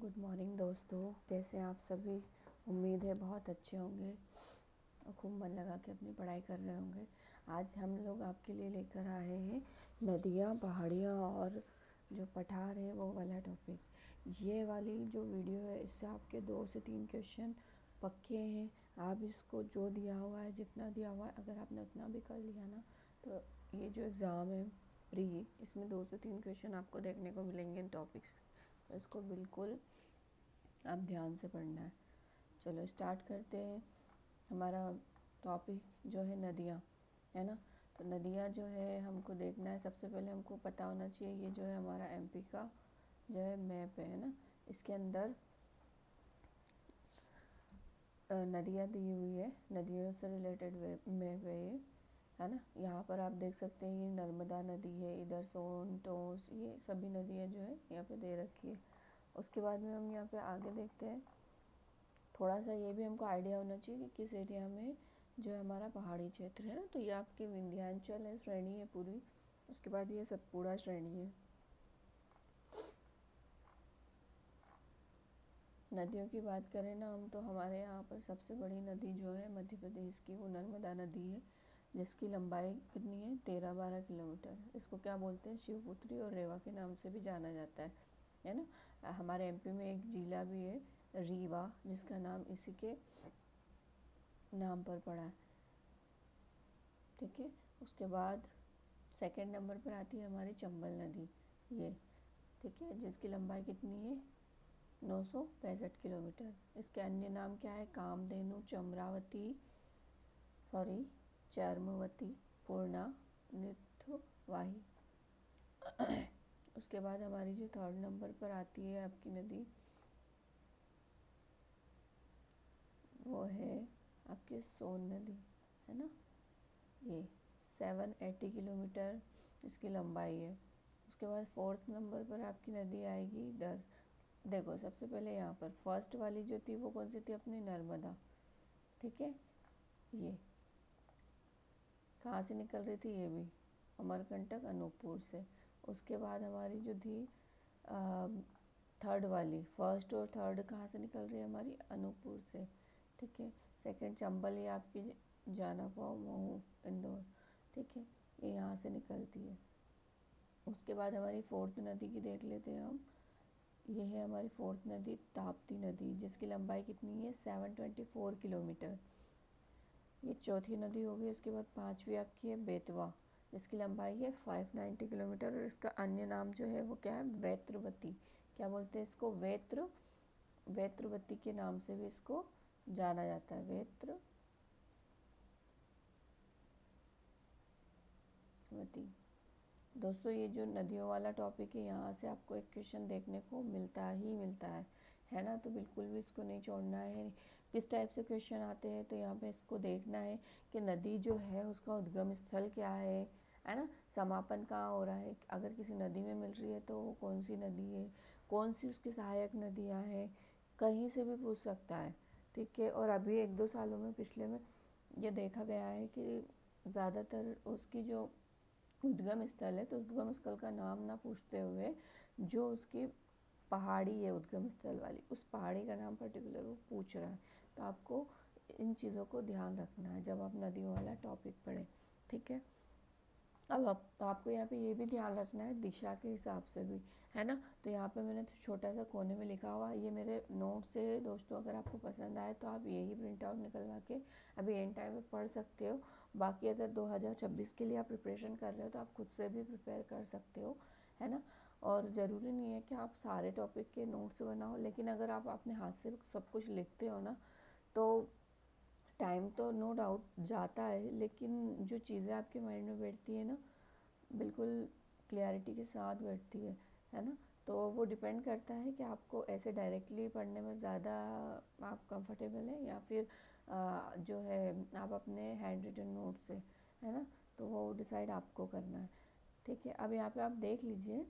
Good morning दोस्तों, कैसे हैं आप सभी। उम्मीद है बहुत अच्छे होंगे और खूब मन लगा के अपनी पढ़ाई कर रहे होंगे। आज हम लोग आपके लिए लेकर आए हैं नदियाँ, पहाड़ियाँ और जो पठार है वो वाला टॉपिक। ये वाली जो वीडियो है इससे आपके 2 से 3 क्वेश्चन पक्के हैं। आप इसको जो दिया हुआ है, जितना दिया हुआ है, अगर आपने उतना भी कर लिया ना तो ये जो एग्ज़ाम है प्री, इसमें 2 से 3 क्वेश्चन आपको देखने को मिलेंगे इन टॉपिक्स। तो इसको बिल्कुल आप ध्यान से पढ़ना है। चलो स्टार्ट करते हैं। हमारा टॉपिक जो है नदियाँ, है ना। तो नदियाँ जो है हमको देखना है। सबसे पहले हमको पता होना चाहिए ये जो है हमारा एमपी का जो है मैप है ना। इसके अंदर नदियाँ दी हुई है, नदियों से रिलेटेड मैप है ये, है ना। यहाँ पर आप देख सकते हैं ये नर्मदा नदी है, इधर सोन, टोंस, ये सभी नदियाँ जो है यहाँ पे दे रखी है। उसके बाद में हम यहाँ पे आगे देखते हैं। थोड़ा सा ये भी हमको आइडिया होना चाहिए कि किस एरिया में जो है हमारा पहाड़ी क्षेत्र है ना। तो ये आपकी विंध्याचल है, श्रेणी है पूरी। उसके बाद ये सतपुड़ा श्रेणी है। नदियों की बात करें ना हम, तो हमारे यहाँ पर सबसे बड़ी नदी जो है मध्य प्रदेश की वो नर्मदा नदी है, जिसकी लंबाई कितनी है 13-12 किलोमीटर। इसको क्या बोलते हैं, शिवपुत्री और रेवा के नाम से भी जाना जाता है ना। हमारे एमपी में एक जिला भी है रीवा, जिसका नाम इसी के नाम पर पड़ा है, ठीक है। उसके बाद सेकंड नंबर पर आती है हमारी चंबल नदी, ये, ठीक है, जिसकी लंबाई कितनी है 965 किलोमीटर। इसके अन्य नाम क्या है, कामधेनु, चर्मवती, पूर्णा, निथवाही। उसके बाद हमारी जो थर्ड नंबर पर आती है आपकी नदी, वो है आपकी सोन नदी, है ना। ये 780 किलोमीटर इसकी लंबाई है। उसके बाद फोर्थ नंबर पर आपकी नदी आएगी इधर। देखो सबसे पहले यहाँ पर फर्स्ट वाली जो थी वो कौन सी थी, अपनी नर्मदा, ठीक है। ये कहाँ से निकल रही थी, ये भी अमरकंटक अनूपपुर से। उसके बाद हमारी जो थी थर्ड वाली, फर्स्ट और थर्ड कहाँ से निकल रही है, हमारी अनूपपुर से, ठीक है। सेकंड चंबल, ये आपकी जानापाव, महू, इंदौर, ठीक है, ये यहाँ से निकलती है। उसके बाद हमारी फोर्थ नदी की देख लेते हैं हम। ये है हमारी फोर्थ नदी ताप्ती नदी, जिसकी लंबाई कितनी है 724 किलोमीटर। ये चौथी नदी हो गई। उसके बाद पांचवी आपकी है बेतवा, जिसकी लंबाई है 590 किलोमीटर और इसका अन्य नाम जो है वो क्या है, वेत्रवती। क्या बोलते हैं इसको, वेत्रवती के नाम से भी इसको जाना जाता है, वेत्रवती। दोस्तों ये जो नदियों वाला टॉपिक है, यहाँ से आपको एक क्वेश्चन देखने को मिलता ही मिलता है ना। तो बिल्कुल भी इसको नहीं छोड़ना है। किस टाइप से क्वेश्चन आते हैं, तो यहाँ पे इसको देखना है कि नदी जो है उसका उद्गम स्थल क्या है ना, समापन कहाँ हो रहा है। अगर किसी नदी में मिल रही है तो वो कौन सी नदी है, कौन सी उसकी सहायक नदियाँ हैं, कहीं से भी पूछ सकता है, ठीक है। और अभी 1-2 सालों में, पिछले में ये देखा गया है कि ज़्यादातर उसकी जो उद्गम स्थल है, तो उद्गम स्थल का नाम ना पूछते हुए जो उसकी पहाड़ी है उद्गम स्थल वाली, उस पहाड़ी का नाम पर्टिकुलर वो पूछ रहा है। तो आपको इन चीज़ों को ध्यान रखना है जब आप नदियों वाला टॉपिक पढ़ें, ठीक है। अब आपको यहाँ पे ये भी ध्यान रखना है दिशा के हिसाब से भी, है ना। तो यहाँ पे मैंने तो छोटा सा कोने में लिखा हुआ, ये मेरे नोट से दोस्तों, अगर आपको पसंद आए तो आप यही प्रिंट आउट निकलवा के अभी एंड टाइम में पढ़ सकते हो। बाकी अगर 2026 के लिए आप प्रिपरेशन कर रहे हो तो आप खुद से भी प्रिपेयर कर सकते हो, है ना। और ज़रूरी नहीं है कि आप सारे टॉपिक के नोट्स बनाओ, लेकिन अगर आप अपने हाथ से सब कुछ लिखते हो ना, तो टाइम तो नो डाउट जाता है, लेकिन जो चीज़ें आपके माइंड में बैठती है ना, बिल्कुल क्लियरिटी के साथ बैठती है ना। तो वो डिपेंड करता है कि आपको ऐसे डायरेक्टली पढ़ने में ज़्यादा आप कंफर्टेबल हैं, या फिर जो है आप अपने हैंड रिटन नोट से, है ना। तो वो डिसाइड आपको करना है, ठीक है। अब यहाँ पे आप देख लीजिए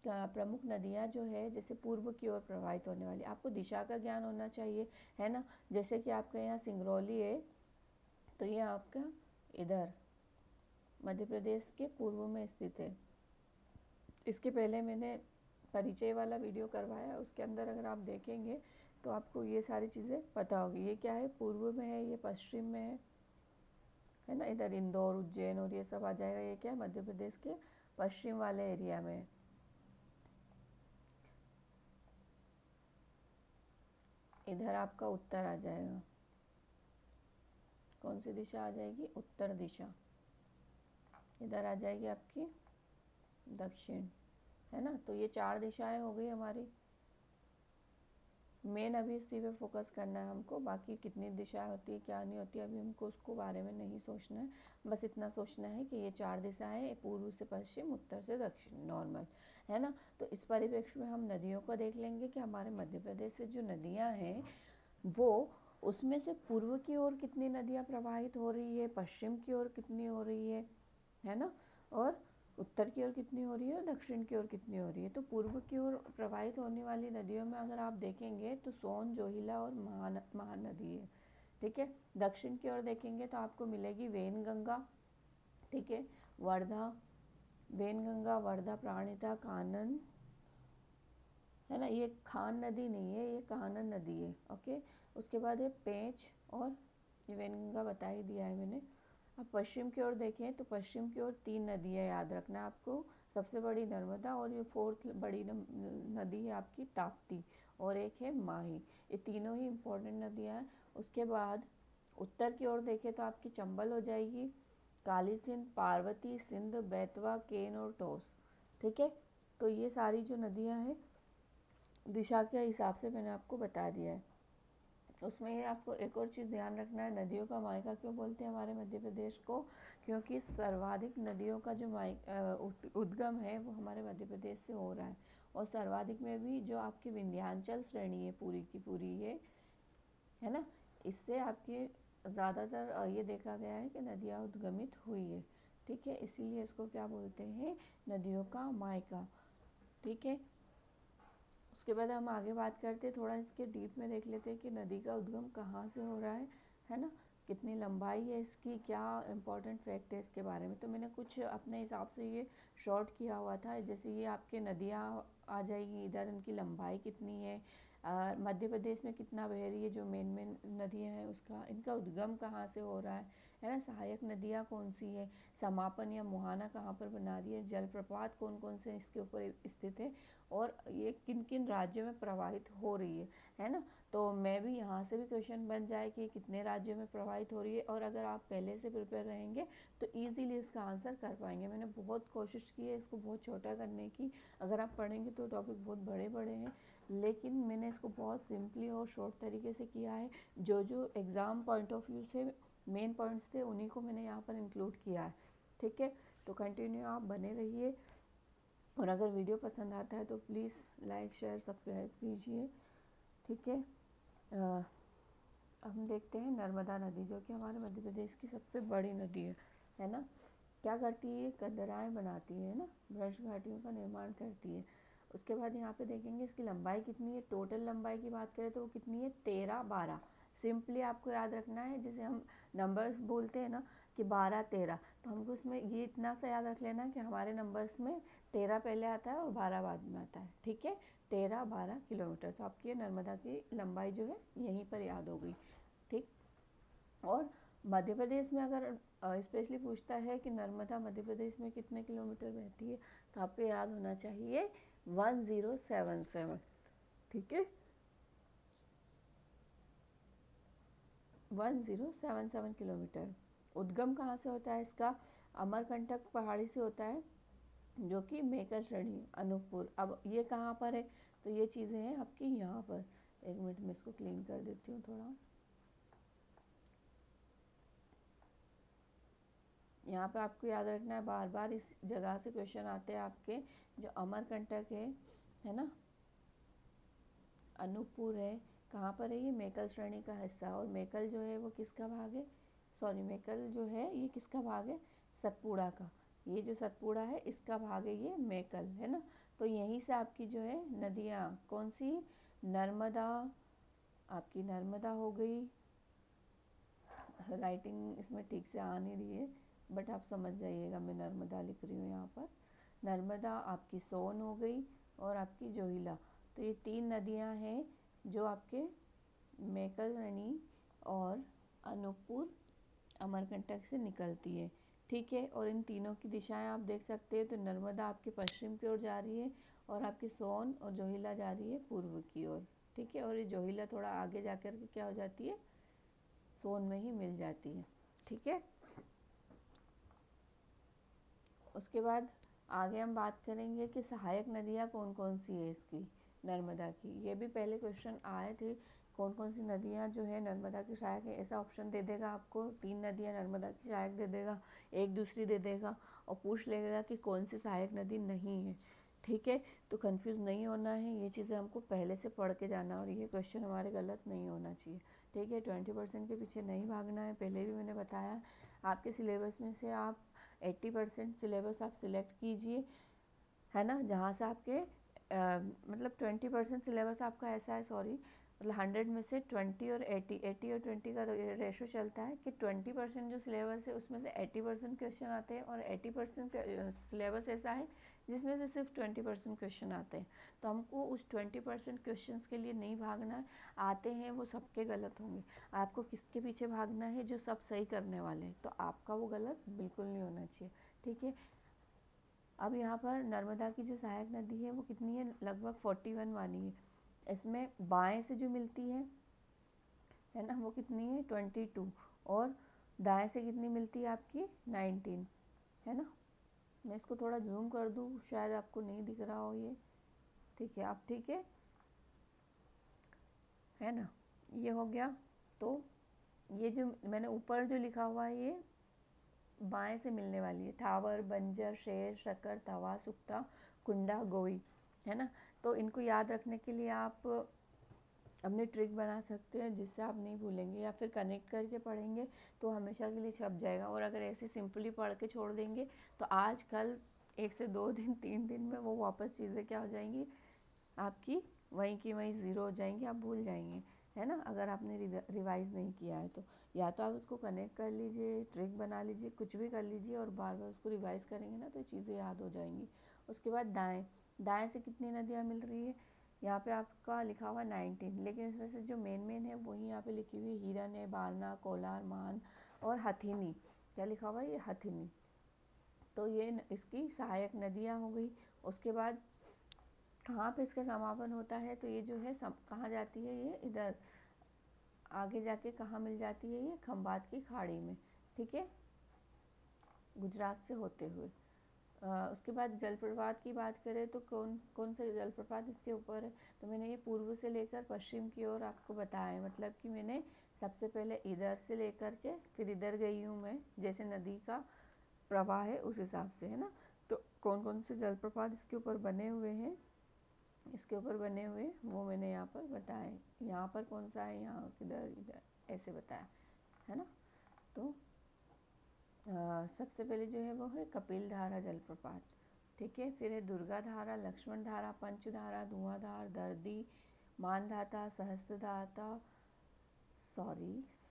प्रमुख नदियाँ जो है, जैसे पूर्व की ओर प्रवाहित होने वाली, आपको दिशा का ज्ञान होना चाहिए, है ना। जैसे कि आपका यहाँ सिंगरौली है, तो ये आपका इधर मध्य प्रदेश के पूर्व में स्थित है। इसके पहले मैंने परिचय वाला वीडियो करवाया, उसके अंदर अगर आप देखेंगे तो आपको ये सारी चीज़ें पता होगी। ये क्या है, पूर्व में है, ये पश्चिम में है ना। इधर इंदौर, उज्जैन और ये सब आ जाएगा। ये क्या है, मध्य प्रदेश के पश्चिम वाले एरिया में। इधर आपका उत्तर आ जाएगा। कौन सी दिशा आ जाएगी, उत्तर दिशा। इधर आ जाएगी आपकी दक्षिण, है ना। तो ये 4 दिशाएं हो गई हमारी। मेन अभी इसी पे फोकस करना है हमको, बाकी कितनी दिशाएं होती है क्या नहीं होती अभी हमको उसको बारे में नहीं सोचना है। बस इतना सोचना है कि ये 4 दिशाएं, पूर्व से पश्चिम, उत्तर से दक्षिण, नॉर्मल, है ना। तो इस परिप्रेक्ष्य में हम नदियों को देख लेंगे कि हमारे मध्य प्रदेश से जो नदियाँ हैं वो, उसमें से पूर्व की ओर कितनी नदियाँ प्रवाहित हो रही है, पश्चिम की ओर कितनी हो रही है ना, और उत्तर की ओर कितनी हो रही है और दक्षिण की ओर कितनी हो रही है। तो पूर्व की ओर प्रवाहित होने वाली नदियों में अगर आप देखेंगे तो सोन, जोहिला और महानदी है, ठीक है। दक्षिण की ओर देखेंगे तो आपको मिलेगी वेनगंगा, ठीक है, वर्धा, वेनगंगा, वर्धा, प्राणहिता, कानन, है ना। ये खान नदी नहीं है, ये कानन नदी है, ओके। उसके बाद है पेंच, और ये वेनगंगा बता ही दिया है मैंने। अब पश्चिम की ओर देखें तो पश्चिम की ओर 3 नदियाँ याद रखना है आपको। सबसे बड़ी नर्मदा, और ये 4th बड़ी नदी है आपकी ताप्ती, और एक है माही। ये तीनों ही इम्पोर्टेंट नदियाँ हैं। उसके बाद उत्तर की ओर देखें तो आपकी चंबल हो जाएगी, काली सिंध, पार्वती, सिंध, बेतवा, केन और टोस, ठीक है। तो ये सारी जो नदियाँ हैं दिशा के हिसाब से मैंने आपको बता दिया है। उसमें ये आपको एक और चीज़ ध्यान रखना है, नदियों का मायका क्यों बोलते हैं हमारे मध्य प्रदेश को, क्योंकि सर्वाधिक नदियों का जो उद्गम है वो हमारे मध्य प्रदेश से हो रहा है। और सर्वाधिक में भी जो आपकी विंध्याचल श्रेणी है पूरी की पूरी है ना, इससे आपकी ज़्यादातर ये देखा गया है कि नदियाँ उद्गमित हुई है, ठीक है। इसीलिए इसको क्या बोलते हैं, नदियों का मायका, ठीक है। उसके बाद हम आगे बात करते हैं, थोड़ा इसके डीप में देख लेते हैं कि नदी का उद्गम कहाँ से हो रहा है ना, कितनी लंबाई है इसकी, क्या इम्पोर्टेंट फैक्ट है इसके बारे में। तो मैंने कुछ अपने हिसाब से ये शॉर्ट किया हुआ था। जैसे ये आपके नदियाँ आ जाएगी इधर, इनकी लंबाई कितनी है, मध्य प्रदेश में कितना बह रही है, जो मेन नदियाँ हैं उसका, इनका उद्गम कहाँ से हो रहा है ना, सहायक नदियाँ कौन सी है, समापन या मुहाना कहाँ पर बना रही है, जलप्रपात कौन कौन से इसके ऊपर स्थित है, और ये किन किन राज्यों में प्रवाहित हो रही है ना। तो मैं भी यहाँ से भी क्वेश्चन बन जाए कि कितने राज्यों में प्रवाहित हो रही है, और अगर आप पहले से प्रिपेयर रहेंगे तो ईजीली इसका आंसर कर पाएंगे। मैंने बहुत कोशिश की है इसको बहुत छोटा करने की। अगर आप पढ़ेंगे तो टॉपिक बहुत बड़े बड़े हैं, लेकिन मैंने इसको बहुत सिंपली और शॉर्ट तरीके से किया है। जो एग्ज़ाम पॉइंट ऑफ व्यू से मेन पॉइंट्स थे उन्हीं को मैंने यहाँ पर इंक्लूड किया है, ठीक है। तो कंटिन्यू आप बने रहिए, और अगर वीडियो पसंद आता है तो प्लीज़ लाइक, शेयर, सब्सक्राइब कीजिए, ठीक है। हम देखते हैं नर्मदा नदी, जो कि हमारे मध्य प्रदेश की सबसे बड़ी नदी है ना। क्या करती है, कंदराएँ बनाती है ना, ब्रज घाटियों का निर्माण करती है। उसके बाद यहाँ पे देखेंगे इसकी लंबाई कितनी है। टोटल लंबाई की बात करें तो वो कितनी है, 13-12। सिंपली आपको याद रखना है, जैसे हम नंबर्स बोलते हैं ना कि 12-13, तो हमको इसमें ये इतना सा याद रख लेना कि हमारे नंबर्स में 13 पहले आता है और 12 बाद में आता है, ठीक है। 13-12 किलोमीटर, तो आपकी ये नर्मदा की लंबाई जो है यहीं पर याद हो गई, ठीक। और मध्य प्रदेश में अगर स्पेशली पूछता है कि नर्मदा मध्य प्रदेश में कितने किलोमीटर बहती है, तो आपको याद होना चाहिए 1077, ठीक है, 1077 किलोमीटर। उद्गम कहाँ से होता है इसका, अमरकंटक पहाड़ी से होता है, जो कि मेकर श्रेणी, अनूपपुर। अब ये कहाँ पर है, तो ये चीज़ें हैं आपकी यहाँ पर। एक मिनट में इसको क्लीन कर देती हूँ थोड़ा। यहाँ पे आपको याद रखना है, बार बार इस जगह से क्वेश्चन आते हैं आपके। जो अमरकंटक है ना, अनूपपुर है, कहाँ पर है, ये मेकल श्रेणी का हिस्सा। और मेकल जो है वो किसका भाग है, सॉरी, मेकल जो है ये किसका भाग है, सतपुड़ा का। ये जो सतपुड़ा है इसका भाग है ये मेकल, है ना। तो यहीं से आपकी जो है नदियाँ कौन सी, नर्मदा, आपकी नर्मदा हो गई। राइटिंग इसमें ठीक से आ नहीं रही है, बट आप समझ जाइएगा, मैं नर्मदा लिख रही हूँ यहाँ पर। नर्मदा आपकी सोन हो गई, और आपकी जोहिला। तो ये 3 नदियाँ हैं जो आपके मेकलरनी और अनूपपुर अमरकंटक से निकलती है। ठीक है, और इन तीनों की दिशाएं आप देख सकते हैं। तो नर्मदा आपके पश्चिम की ओर जा रही है और आपकी सोन और जोहिला जा रही है पूर्व की ओर। ठीक है, और ये जोहिला थोड़ा आगे जाकर के क्या हो जाती है, सोन में ही मिल जाती है। ठीक है, उसके बाद आगे हम बात करेंगे कि सहायक नदियाँ कौन कौन सी है इसकी, नर्मदा की। ये भी पहले क्वेश्चन आए थे, कौन कौन सी नदियाँ जो है नर्मदा की सहायक है। ऐसा ऑप्शन दे देगा आपको, 3 नदियाँ नर्मदा की सहायक दे देगा, एक दूसरी दे देगा और पूछ लेगा कि कौन सी सहायक नदी नहीं है। ठीक है, तो कंफ्यूज नहीं होना है, ये चीज़ें हमको पहले से पढ़ के जाना और ये क्वेश्चन हमारे गलत नहीं होना चाहिए। ठीक है, 20% के पीछे नहीं भागना है, पहले भी मैंने बताया। आपके सिलेबस में से आप 80% सिलेबस आप सिलेक्ट कीजिए, है ना, जहाँ से आपके मतलब 20% सिलेबस आपका ऐसा है, सॉरी, मतलब 100 में से 20 और 80 और 20 का रेशो चलता है कि 20% जो सिलेबस है उसमें से 80% क्वेश्चन आते हैं और 80% सिलेबस ऐसा है जिसमें से सिर्फ 20% क्वेश्चन आते हैं। तो हमको उस 20% क्वेश्चन के लिए नहीं भागना है, आते हैं वो सबके गलत होंगे। आपको किसके पीछे भागना है, जो सब सही करने वाले हैं, तो आपका वो गलत बिल्कुल नहीं होना चाहिए। ठीक है, अब यहाँ पर नर्मदा की जो सहायक नदी है वो कितनी है, लगभग 41 वाली है। इसमें बाएं से जो मिलती है ना, वो कितनी है 22, और दाएं से कितनी मिलती है आपकी 19, है ना। मैं इसको थोड़ा जूम कर दूँ, शायद आपको नहीं दिख रहा हो ये। ठीक है, आप ठीक है ना, ये हो गया। तो ये जो मैंने ऊपर जो लिखा हुआ है ये बाएं से मिलने वाली है, थावर, बंजर, शेर, शक्कर, तवा, सुक्ता, कुंडा, गोई, है ना। तो इनको याद रखने के लिए आप अपनी ट्रिक बना सकते हैं जिससे आप नहीं भूलेंगे, या फिर कनेक्ट करके पढ़ेंगे तो हमेशा के लिए छप जाएगा। और अगर ऐसे सिंपली पढ़ के छोड़ देंगे तो आज कल 1 से 2 दिन 3 दिन में वो वापस चीज़ें क्या हो जाएंगी आपकी, वहीं की वहीं ज़ीरो हो जाएंगी, आप भूल जाएंगे, है ना, अगर आपने रिवाइज़ नहीं किया है तो। या तो आप उसको कनेक्ट कर लीजिए, ट्रिक बना लीजिए, कुछ भी कर लीजिए और बार बार उसको रिवाइज़ करेंगे ना तो चीज़ें याद हो जाएंगी। उसके बाद दाएँ, दाएँ से कितनी नदियाँ मिल रही है, यहाँ पे आपका लिखा हुआ 19, लेकिन इसमें से जो मेन है वही यहाँ पे लिखी हुई है, हिरन है, बारना, कोलार, मान और हथिनी। क्या लिखा हुआ है, ये हथिनी। तो ये इसकी सहायक नदियाँ हो गई। उसके बाद कहाँ पे इसका समापन होता है, तो ये जो है कहाँ जाती है, ये इधर आगे जाके कहाँ मिल जाती है, ये खंबात की खाड़ी में। ठीक है, गुजरात से होते हुए। उसके बाद जलप्रपात की बात करें तो कौन कौन से जलप्रपात इसके ऊपर है, तो मैंने ये पूर्व से लेकर पश्चिम की ओर आपको बताया है। मतलब कि मैंने सबसे पहले इधर से लेकर के फिर इधर गई हूँ मैं, जैसे नदी का प्रवाह है उस हिसाब से, है ना। तो कौन कौन से जलप्रपात इसके ऊपर बने हुए हैं, इसके ऊपर बने हुए वो मैंने यहाँ पर बताए। यहाँ पर कौन सा है, यहाँ किधर, इधर ऐसे बताया, है ना। तो सबसे पहले जो है वो है कपिल धारा जलप्रपात। ठीक है, फिर है दुर्गा धारा, लक्ष्मण धारा, पंचधारा, धुआंधार, दर्दी, मानधाता,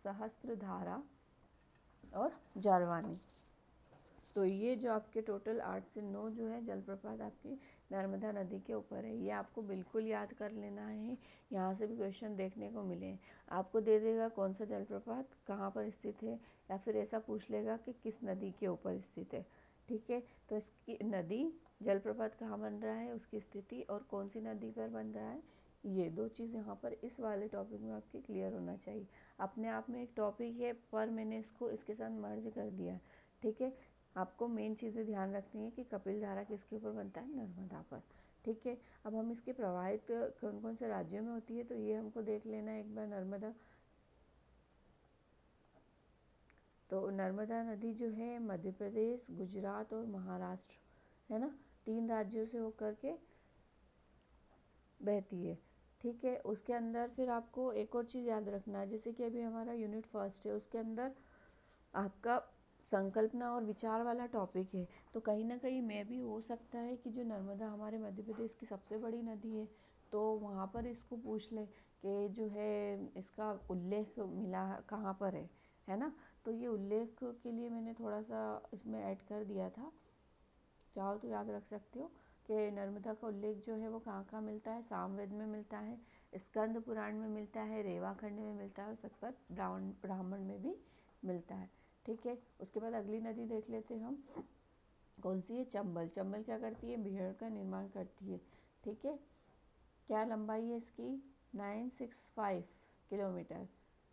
सहस्त्रधारा और जारवानी। तो ये जो आपके टोटल 8 से 9 जो है जलप्रपात आपकी नर्मदा नदी के ऊपर है, ये आपको बिल्कुल याद कर लेना है। यहाँ से भी क्वेश्चन देखने को मिले, आपको दे देगा कौन सा जलप्रपात कहाँ पर स्थित है, या फिर ऐसा पूछ लेगा कि किस नदी के ऊपर स्थित है। ठीक है, तो इसकी नदी जलप्रपात कहाँ बन रहा है, उसकी स्थिति और कौन सी नदी पर बन रहा है, ये 2 चीज़ यहाँ पर इस वाले टॉपिक में आपके क्लियर होना चाहिए। अपने आप में एक टॉपिक है पर मैंने इसको इसके साथ मर्ज कर दिया। ठीक है, आपको मेन चीज़ें ध्यान रखनी है कि कपिल धारा किसके ऊपर बनता है, नर्मदा पर। ठीक है, अब हम इसके प्रवाहित कौन कौन से राज्यों में होती है तो ये हमको देख लेना है एक बार। नर्मदा, तो नर्मदा नदी जो है मध्य प्रदेश, गुजरात और महाराष्ट्र, है ना, 3 राज्यों से होकर के बहती है। ठीक है, उसके अंदर फिर आपको एक और चीज़ याद रखना है, जैसे कि अभी हमारा यूनिट फर्स्ट है, उसके अंदर आपका संकल्पना और विचार वाला टॉपिक है। तो कहीं ना कहीं मैं भी हो सकता है कि जो नर्मदा हमारे मध्य प्रदेश की सबसे बड़ी नदी है तो वहाँ पर इसको पूछ ले कि जो है इसका उल्लेख मिला कहाँ पर है ना। तो ये उल्लेख के लिए मैंने थोड़ा सा इसमें ऐड कर दिया था, चाहो तो याद रख सकते हो कि आपके नर्मदा का उल्लेख जो है वो कहाँ कहाँ मिलता है? सामवेद में मिलता है, स्कंद पुराण में मिलता है, रेवाखंड में मिलता है और शतपथ ब्राह्मण में भी मिलता है। ठीक है, उसके बाद अगली नदी देख लेते हैं हम, कौन सी है? चंबल। चंबल क्या करती है? भेड़ का निर्माण करती है। ठीक है, क्या लंबाई है इसकी? 965 किलोमीटर।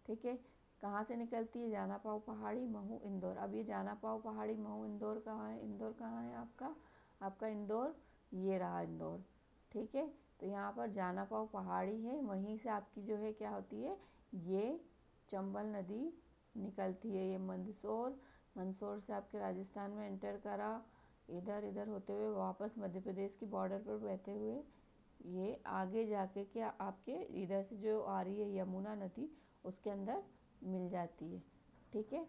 ठीक है, कहाँ से निकलती है? जाना पाओ पहाड़ी, महू, इंदौर। अब ये जाना पाओ पहाड़ी, महू, इंदौर कहाँ है? इंदौर कहाँ है आपका? आपका इंदौर ये रहा इंदौर। ठीक है, तो यहाँ पर जाना पाओ पहाड़ी है, वहीं से आपकी जो है क्या होती है? ये चंबल नदी निकलती है। ये मंदसौर, मंदसौर से आपके राजस्थान में एंटर करा, इधर इधर होते हुए वापस मध्य प्रदेश की बॉर्डर पर बहते हुए ये आगे जाके क्या आपके इधर से जो आ रही है यमुना नदी उसके अंदर मिल जाती है। ठीक है,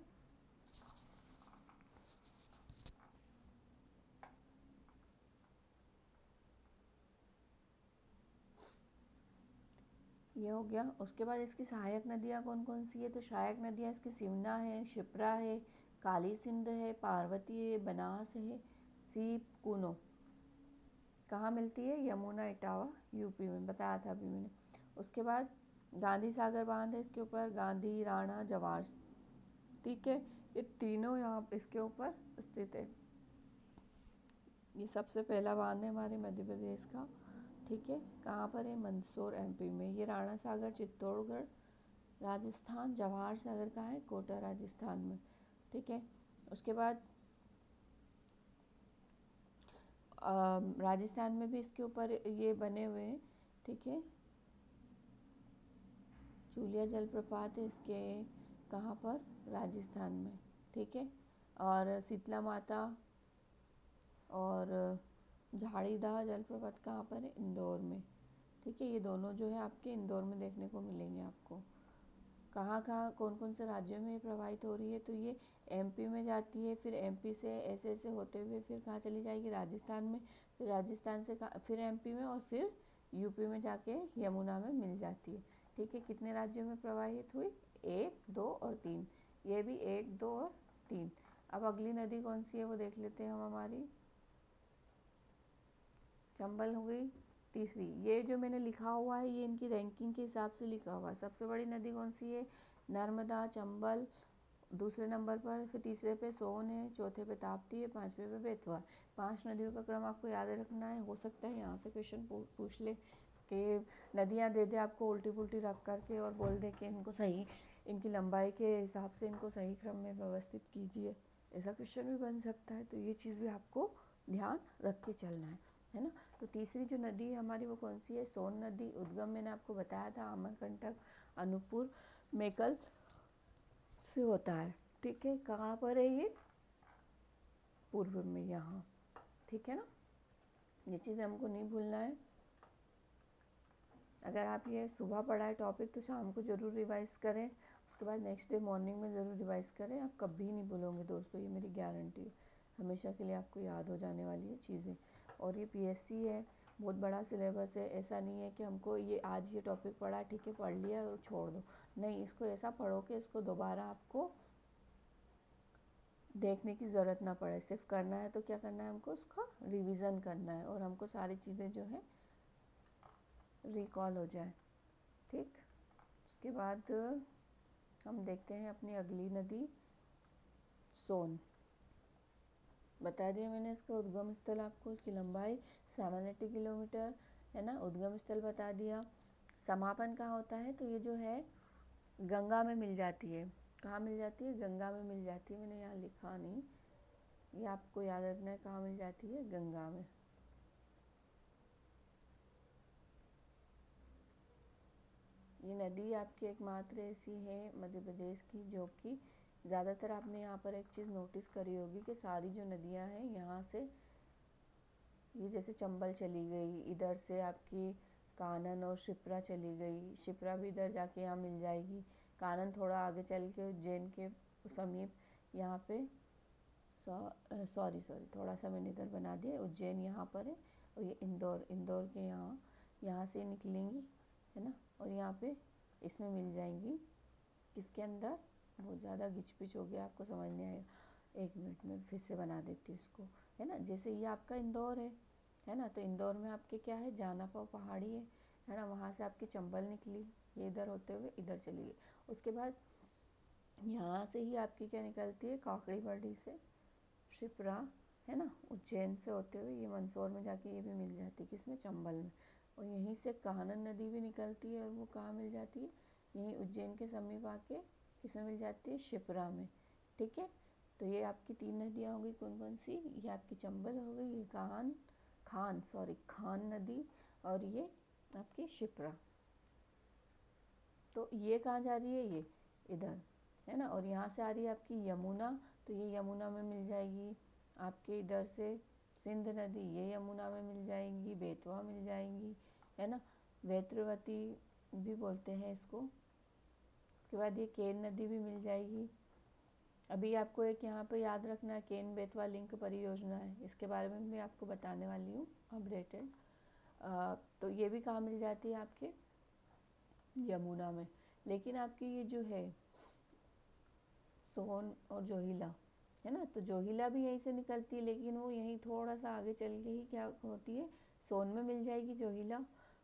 ये हो गया। उसके बाद इसकी सहायक नदियाँ कौन कौन सी है? तो सहायक नदियाँ इसकी सिमना है, शिप्रा है, काली सिंध है, पार्वती है, बनास है, सीप, कूनो। कहाँ मिलती है? यमुना इटावा यूपी में, बताया था अभी मैंने। उसके बाद गांधी सागर बांध है इसके ऊपर, गांधी, राणा, जवाहर। ठीक है, ये तीनों यहाँ इसके ऊपर स्थित है। ये सबसे पहला बांध है हमारे मध्य प्रदेश का। ठीक है, कहाँ पर है? मंदसौर एमपी में। ये राणा सागर चित्तौड़गढ़ राजस्थान, जवाहर सागर कहाँ है? कोटा राजस्थान में। ठीक है, उसके बाद राजस्थान में भी इसके ऊपर ये बने हुए हैं। ठीक है, चूलिया जलप्रपात है इसके, कहाँ पर? राजस्थान में। ठीक है, और शीतला माता और झाड़ीदाह जलप्रपात कहाँ पर है? इंदौर में। ठीक है, ये दोनों जो है आपके इंदौर में देखने को मिलेंगे आपको। कहाँ कहाँ कौन कौन से राज्यों में ये प्रवाहित हो रही है? तो ये एमपी में जाती है, फिर एमपी से ऐसे ऐसे होते हुए फिर कहाँ चली जाएगी? राजस्थान में, फिर राजस्थान से फिर एमपी में और फिर यूपी में जाके यमुना में मिल जाती है। ठीक है, कितने राज्यों में प्रवाहित हुई? 1, 2 और 3। ये भी 1, 2 और 3। अब अगली नदी कौन सी है वो देख लेते हैं हम। हमारी चंबल हो गई तीसरी। ये जो मैंने लिखा हुआ है ये इनकी रैंकिंग के हिसाब से लिखा हुआ है। सबसे बड़ी नदी कौन सी है? नर्मदा, चंबल दूसरे नंबर पर, फिर तीसरे पे सोन है, चौथे पे ताप्ती है, पांचवे पे बेतवा। 5 नदियों का क्रम आपको याद रखना है। हो सकता है यहाँ से क्वेश्चन पूछ ले कि नदियाँ दे दे आपको उल्टी पुल्टी रख करके और बोल दे कि इनको सही, इनकी लंबाई के हिसाब से इनको सही क्रम में व्यवस्थित कीजिए। ऐसा क्वेश्चन भी बन सकता है, तो ये चीज़ भी आपको ध्यान रख के चलना है ना। तो तीसरी जो नदी है हमारी वो कौन सी है? सोन नदी। उद्गम मैंने आपको बताया था अमरकंटक, अनूपपुर, मेकल से होता है। ठीक है, कहाँ पर है ये? पूर्व में यहाँ। ठीक है ना, ये चीज़ हमको नहीं भूलना है। अगर आप ये सुबह पढ़ा है टॉपिक तो शाम को ज़रूर रिवाइज़ करें, उसके बाद नेक्स्ट डे मॉर्निंग में ज़रूर रिवाइज़ करें। आप कभी नहीं भूलोगे दोस्तों, ये मेरी गारंटी है। हमेशा के लिए आपको याद हो जाने वाली है चीज़ें। और ये पीएससी है, बहुत बड़ा सिलेबस है। ऐसा नहीं है कि हमको ये आज ये टॉपिक पढ़ा, ठीक है पढ़ लिया और छोड़ दो। नहीं, इसको ऐसा पढ़ो कि इसको दोबारा आपको देखने की ज़रूरत ना पड़े। सिर्फ करना है तो क्या करना है? हमको उसका रिवीजन करना है और हमको सारी चीज़ें जो है रिकॉल हो जाए। ठीक, उसके बाद हम देखते हैं अपनी अगली नदी सोन। बता दिया मैंने इसका उद्गम स्थल आपको, इसकी लंबाई 780 किलोमीटर है ना। उद्गम स्थल बता दिया। समापन कहाँ होता है? तो ये जो है गंगा में मिल जाती है। कहाँ मिल जाती है? गंगा में मिल जाती है। मैंने यहाँ लिखा नहीं, ये आपको याद रखना है, कहाँ मिल जाती है? गंगा में। ये नदी आपकी एकमात्र ऐसी है मध्य प्रदेश की जो कि ज़्यादातर आपने यहाँ पर एक चीज़ नोटिस करी होगी कि सारी जो नदियाँ हैं यहाँ से, ये जैसे चंबल चली गई, इधर से आपकी कानन और शिप्रा चली गई, शिप्रा भी इधर जाके यहाँ मिल जाएगी, कानन थोड़ा आगे चल के उज्जैन के समीप यहाँ पे, सॉरी थोड़ा सा मैंने इधर बना दिया, उज्जैन यहाँ पर है। और ये इंदौर, इंदौर के यहाँ से निकलेंगी है ना, और यहाँ पे इसमें मिल जाएंगी। किसके अंदर? बहुत ज़्यादा घिच पिच हो गया, आपको समझ नहीं आएगा। 1 मिनट में फिर से बना देती हूँ इसको, है ना। जैसे ये आपका इंदौर है, है ना। तो इंदौर में आपके क्या है, जानापा पहाड़ी है ना, वहाँ से आपकी चंबल निकली, ये इधर होते हुए इधर चली गई। उसके बाद यहाँ से ही आपकी क्या निकलती है, काकड़ी बर्डी से शिप्रा, है ना, उज्जैन से होते हुए ये मंदसौर में जाके ये भी मिल जाती है, किसमें, चंबल में। और यहीं से कानन नदी भी निकलती है और वो कहाँ मिल जाती है, यहीं उज्जैन के समीप आके किसमें मिल जाती है, शिप्रा में। ठीक है, तो ये आपकी 3 नदियाँ हो गई, कौन कौन सी, ये आपकी चंबल हो गई, ये खान नदी, और ये आपकी शिप्रा। तो ये कहाँ जा रही है, ये इधर, है ना। और यहाँ से आ रही है आपकी यमुना, तो ये यमुना में मिल जाएगी। आपके इधर से सिंध नदी, ये यमुना में मिल जाएंगी, बेतवा मिल जाएंगी, है ना, वेत्रवती भी बोलते हैं इसको। उसके बाद ये केन नदी भी मिल जाएगी। अभी आपको एक यहाँ पे याद रखना है, केन बेतवा लिंक परियोजना है, इसके बारे में भी आपको बताने वाली हूँ अपडेटेड। तो ये भी कहाँ मिल जाती है, आपके यमुना में। लेकिन आपकी ये जो है सोन और जोहिला, है ना, तो जोहिला भी यहीं से निकलती है, लेकिन वो यहीं थोड़ा सा आगे चल के ही क्या होती है, सोन में मिल जाएगी जोहिला।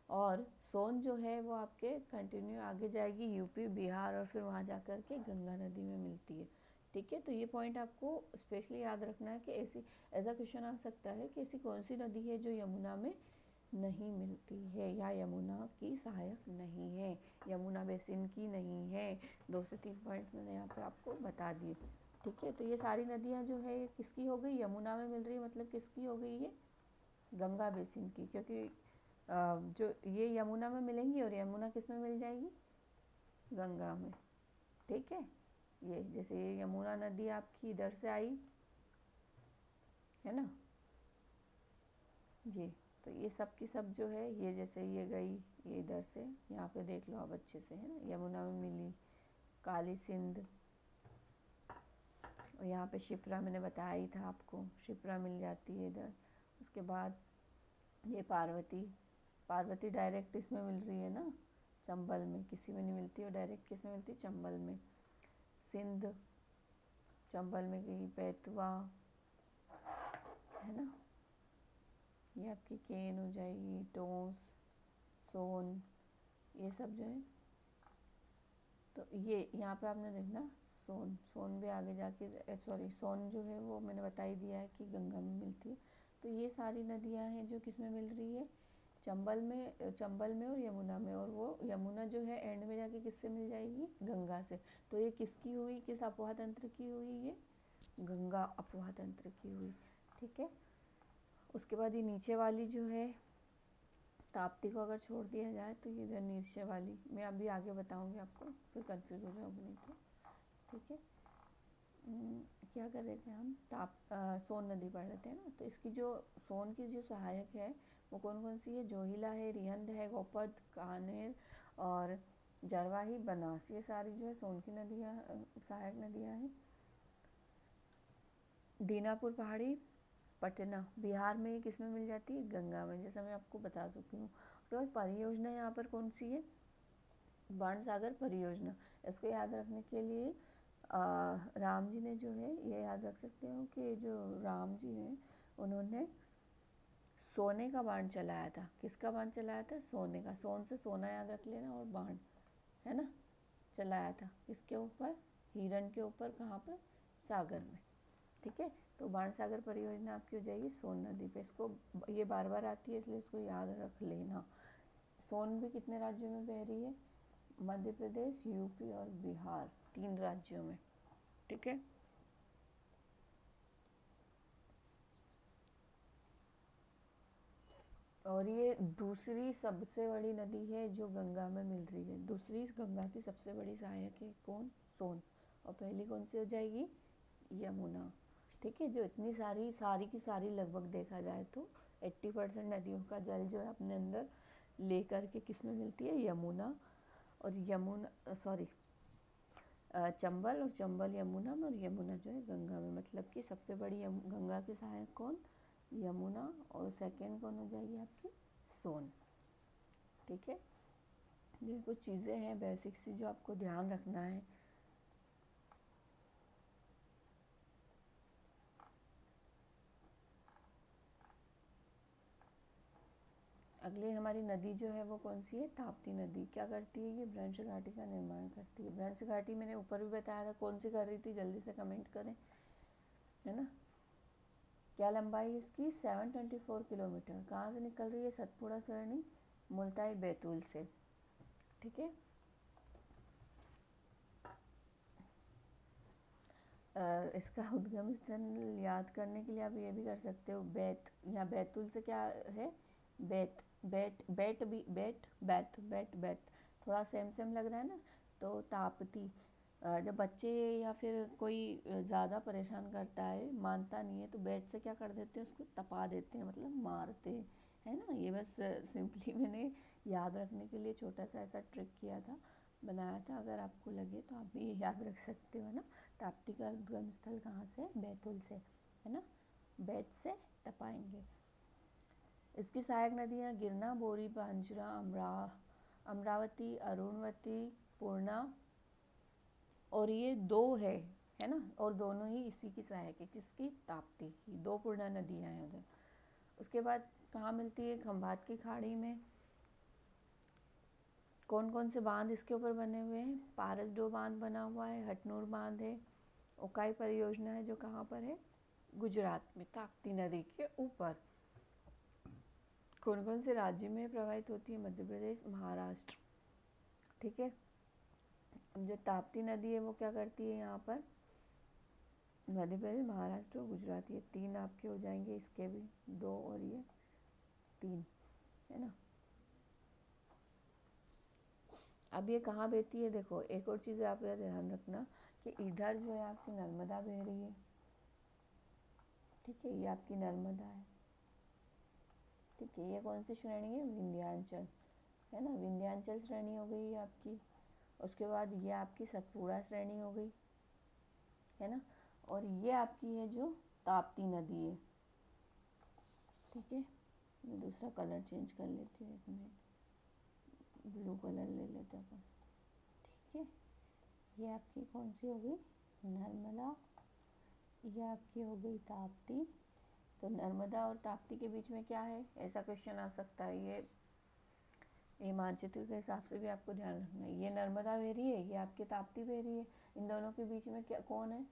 और सोन जो है वो आपके कंटिन्यू आगे जाएगी यूपी बिहार, और फिर वहाँ जा कर के गंगा नदी में मिलती है। ठीक है, तो ये पॉइंट आपको स्पेशली याद रखना है कि ऐसा क्वेश्चन आ सकता है कि ऐसी कौन सी नदी है जो यमुना में नहीं मिलती है, या यमुना की सहायक नहीं है, यमुना बेसिन की नहीं है। 2 से 3 पॉइंट मैंने यहाँ पे आपको बता दिए। ठीक है, तो ये सारी नदियाँ जो है किसकी हो गई, यमुना में मिल रही है, मतलब किसकी हो गई, ये गंगा बेसिन की, क्योंकि जो ये यमुना में मिलेंगी और यमुना किस में मिल जाएगी, गंगा में। ठीक है, ये जैसे ये यमुना नदी आपकी इधर से आई, है ना, ये तो ये सब की सब जो है, ये जैसे ये गई, ये इधर से यहाँ पे देख लो आप अच्छे से, है ना, यमुना में मिली, काली सिंध, और यहाँ पे शिप्रा मैंने बताया ही था आपको, शिप्रा मिल जाती है इधर। उसके बाद ये पार्वती डायरेक्ट इसमें मिल रही है ना, चंबल में, किसी में नहीं मिलती, और डायरेक्ट किस में मिलती है, चंबल में। सिंध चंबल में गई, बेतवा, है ना, ये आपकी केन हो जाएगी, टोंस, सोन, ये सब जो है। तो ये यहाँ पे आपने देखना, सोन भी आगे जाके, सॉरी, सोन जो है वो मैंने बता ही दिया है कि गंगा में मिलती है। तो ये सारी नदियाँ हैं जो किस में मिल रही है, चंबल में और यमुना में। और वो यमुना जो है एंड में जाके किससे मिल जाएगी, गंगा से। तो ये किसकी हुई, किस अपवाह तंत्र की हुई, ये गंगा अपवाह तंत्र की हुई। ठीक है, उसके बाद ये नीचे वाली जो है ताप्ती को अगर छोड़ दिया जाए तो ये इधर नीचे वाली मैं अभी आगे बताऊंगी आपको, फिर कंफ्यूज हो जाओगे नहीं तो। ठीक है, क्या कर रहे थे हम, सोन नदी पढ़ रहे थे ना। तो इसकी जो सोन की जो सहायक है वो कौन कौन सी है, जोहिला है, रिहंद है, गोपद, कान्हेर और जरवाही, बनास, ये सारी जो है सोन की नदियाँ, सहायक नदियाँ हैं। दीनापुर पहाड़ी पटना बिहार में, किस में मिल जाती है, गंगा में, जैसा मैं आपको बता चुकी हूँ। तो परियोजना यहाँ पर कौन सी है, बाणसागर परियोजना। इसको याद रखने के लिए राम जी ने जो है, ये याद रख सकते हो कि जो राम जी हैं उन्होंने सोने का बाण चलाया था, किसका बाण चलाया था, सोने का, सोन से सोना याद रख लेना, और बाण, है ना, चलाया था किसके ऊपर, हिरण के ऊपर, कहाँ पर, सागर में। ठीक है, तो बाणसागर परियोजना आपकी हो जाएगी सोन नदी पे। इसको ये बार बार आती है इसलिए इसको याद रख लेना। सोन भी कितने राज्यों में बह रही है, मध्य प्रदेश, यूपी और बिहार, 3 राज्यों में। ठीक है, और ये दूसरी सबसे बड़ी नदी है जो गंगा में मिल रही है, दूसरी गंगा की सबसे बड़ी सहायक है कौन, सोन, और पहली कौन सी हो जाएगी, यमुना। ठीक है, जो इतनी सारी की सारी लगभग देखा जाए तो 80% नदियों का जल जो है अपने अंदर लेकर के किस में मिलती है, यमुना, और यमुना सॉरी चंबल, और चंबल यमुना में, और यमुना जो है गंगा में। मतलब कि सबसे बड़ी गंगा की सहायक कौन, यमुना, और सेकंड कौन हो जाएगी आपकी, सोन। ठीक है, ये कुछ चीज़ें हैं बेसिक सी जो आपको ध्यान रखना है। अगली हमारी नदी जो है वो कौन सी है, ताप्ती नदी। क्या करती है, ये भ्रंश घाटी का निर्माण करती है। भ्रंश घाटी मैंने ऊपर भी बताया था कौन सी कर रही थी, जल्दी से कमेंट करें, है ना। क्या लंबाई इसकी, 724 किलोमीटर। कहाँ से निकल रही है, सतपुड़ा सरणी मुल्ताई बैतूल से, ठीक है। इसका उद्गम स्थल याद करने के लिए आप ये भी कर सकते हो, बैत, या बैतूल से क्या है, बैत, बैट, बैट भी, बैट, बैत, बैट, बैत, थोड़ा सेम सेम लग रहा है ना। तो ताप्ती, जब बच्चे या फिर कोई ज़्यादा परेशान करता है, मानता नहीं है, तो बैट से क्या कर देते हैं, उसको तपा देते हैं, मतलब मारते है ना। ये बस सिंपली मैंने याद रखने के लिए छोटा सा ऐसा ट्रिक किया था, बनाया था। अगर आपको लगे तो आप भी ये याद रख सकते हो ना। ताप्ती का उद्गम स्थल कहाँ से, बैतूल से, है ना। बैत से तपाएंगे। इसकी सहायक नदियाँ गिरना, बोरी, पांजरा, अमरावती, अरुणवती, पूर्णा, और ये दो है ना, और दोनों ही इसी की सहायक है, किसकी, ताप्ती की। दो पूर्णा नदियाँ हैं उधर। उसके बाद कहाँ मिलती है, खंभात की खाड़ी में। कौन कौन से बांध इसके ऊपर बने हुए हैं, पारसडो बांध बना हुआ है, हटनूर बांध है, ओकाई परियोजना है जो कहाँ पर है, गुजरात में, ताप्ती नदी के ऊपर। कौन कौन से राज्य में प्रवाहित होती है, मध्य प्रदेश, महाराष्ट्र, ठीक है। अब जो ताप्ती नदी है वो क्या करती है, यहाँ पर मध्य प्रदेश, महाराष्ट्र और गुजरात, ये तीन आपके हो जाएंगे, इसके भी दो और ये तीन, है ना। अब ये कहाँ बहती है, देखो एक और चीज़ आप ध्यान रखना कि इधर जो है आपकी नर्मदा बह रही है, ठीक है, ये आपकी नर्मदा है, ठीक है। ये कौन सी श्रेणी है, विंध्याचल, है ना, विंध्याचल श्रेणी हो गई है आपकी। उसके बाद ये आपकी सतपुड़ा श्रेणी हो गई, है ना। और ये आपकी है जो ताप्ती नदी है, ठीक है। मैं दूसरा कलर चेंज कर लेती हूँ, एक मिनट, ब्लू कलर ले लेते हैं, ठीक है। ये आपकी कौन सी हो गई, नर्मदा, ये आपकी हो गई ताप्ती। तो नर्मदा और ताप्ती के बीच में क्या है, ऐसा क्वेश्चन आ सकता है। ये मानचित्र के हिसाब से भी आपको ध्यान रखना है। ये नर्मदा बह रही है, ये आपकी ताप्ती बह रही है, इन दोनों के बीच में क्या, कौन है,